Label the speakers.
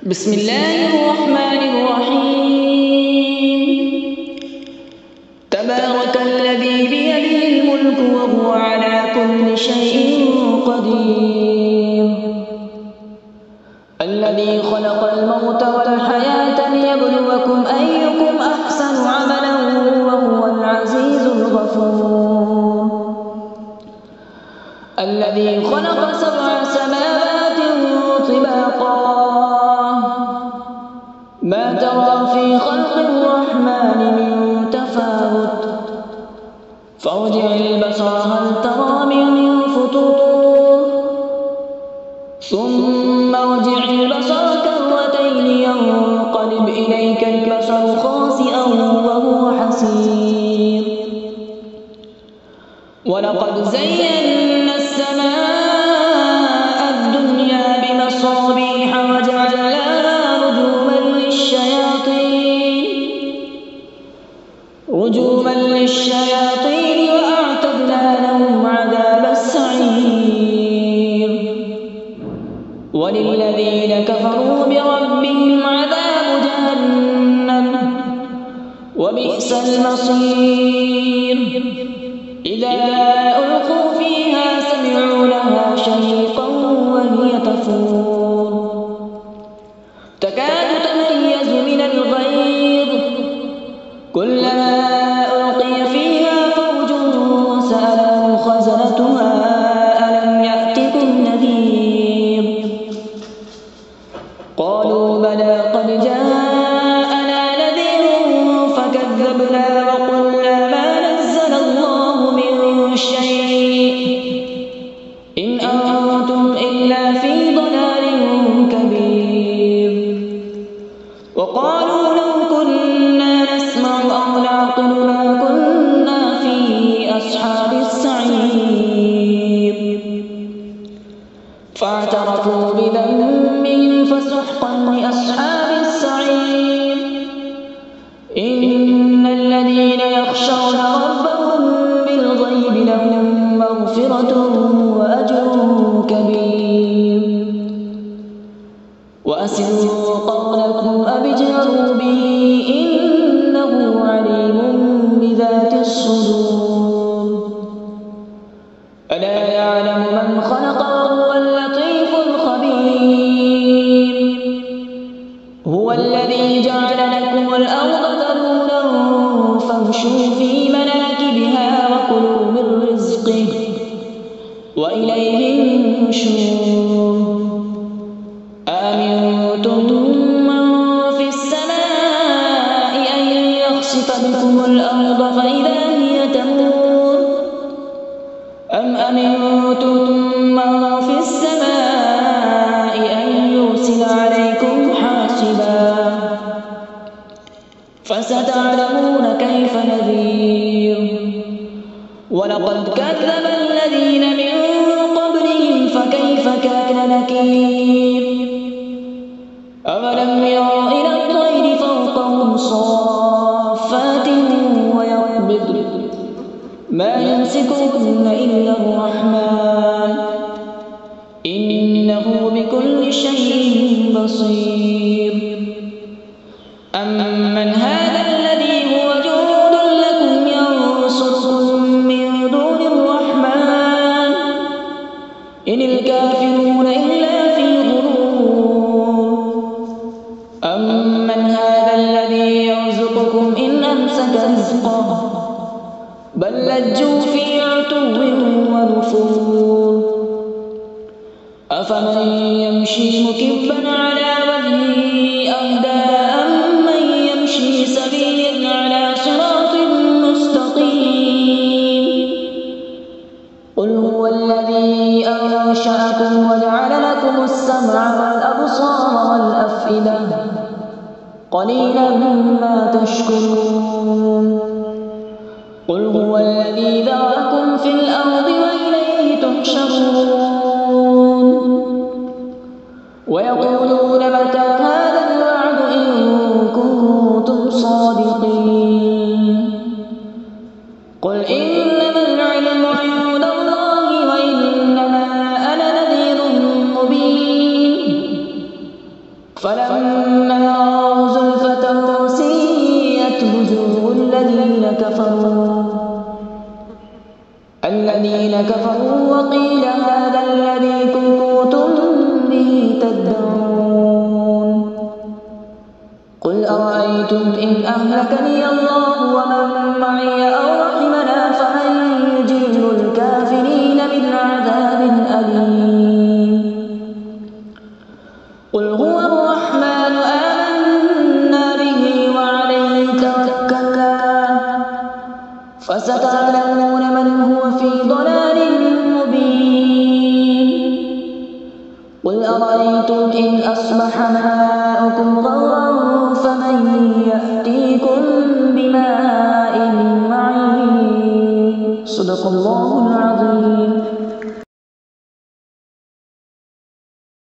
Speaker 1: بسم الله الرحمن الرحيم. تبارك الذي بيده الملك وهو على كل شيء قدير. الذي خلق الموت والحياة ليبلوكم أيكم أحسن عملا وهو العزيز الغفور. الذي خلق 7 سماوات طباقا ما ترى في خلق الرحمن من تفاوت فارجع البصر هل ترى من فطور ثم ارجع البصر كرتين ينقلب إليك البصر خاسئا وهو حسير. ولقد زينا السماء الدنيا بمصابيح وجعلناها رجوما للشياطين وأعتدنا لهم عذاب السعير. وللذين كفروا بربهم عذاب جهنم وبئس المصير. إذا ألقوا فيها سمعوا لها شهيقا وهي تفور تكاد تميز من الغيظ كلما ألقي فيها فوج سألهم خزنتها ألم يأتكم نذير قالوا بلى قد جاءنا نذير فكذبنا وقلنا ما نزل الله من شيء إن أنتم إلا في ضلال كبير. وقالوا لو كنا نسمع أو نعقل ما كنا في أصحاب السعير. فاعترفوا بذنبهم فسحقا لأصحاب السعير. إن الذين يخشون ربهم بالغيب لهم مغفرة وأجر كبير. وأسروا قولكم أو اجهروا به إنه عليم بذات الصدور. ألا يعلم من خلق وهو اللطيف الخبير. هو الذي جعل لكم الأرض ذلولا فامشوا في مناكبها وكلوا من رزقه وإليه النشور. أأمنتم من في السماء أن يخسف بكم الأرض فإذا هي تمور أم أمنتم من في السماء أن يرسل عليكم حاصبا فستعلمون كيف نذير. ولقد كذب الذين من قبلهم فكيف كان نكير. أولم يروا إلى الطير فوقهم صافات ويقبضن ما يمسكهن إلا الرحمن إنه بكل شيء بصير. أمن هذا الذي هو جند لكم ينصركم من دون الرحمن إن الكافرون إلا في غرور. أمن هذا الذي يرزقكم إن أمسك رزقه بل لجوا في عتو ونفور. أفمن يمشي مكبا على وجهه أهدى أمن يمشي سويا على صراط مستقيم. قل هو الذي أنشأكم وجعل لكم السمع والأبصار والأفئدة قليلا ما تشكرون. قل هو الذي ذرأكم في الأرض وإليه تحشرون. ويقولون متى هذا الوعد إن كنتم صادقين. قل إنما العلم عند الله وإنما أنا نذير مبين. فلما رأوا زلفة سيئت وجوه الذين كفروا وقيل هذا الذي كنتم به تدعون قل أرأيتم إن أهلكني الله ومن معي أو رحمنا فمن يجير الكافرين من عذاب أليم قل هو الرحمن آمنا به وعليه توكلنا فستعلمون من هو في ضلال مبين قل أرأيتم إن أصبح ماؤكم غورا فمن يأتيكم بماء معين صدق الله العظيم.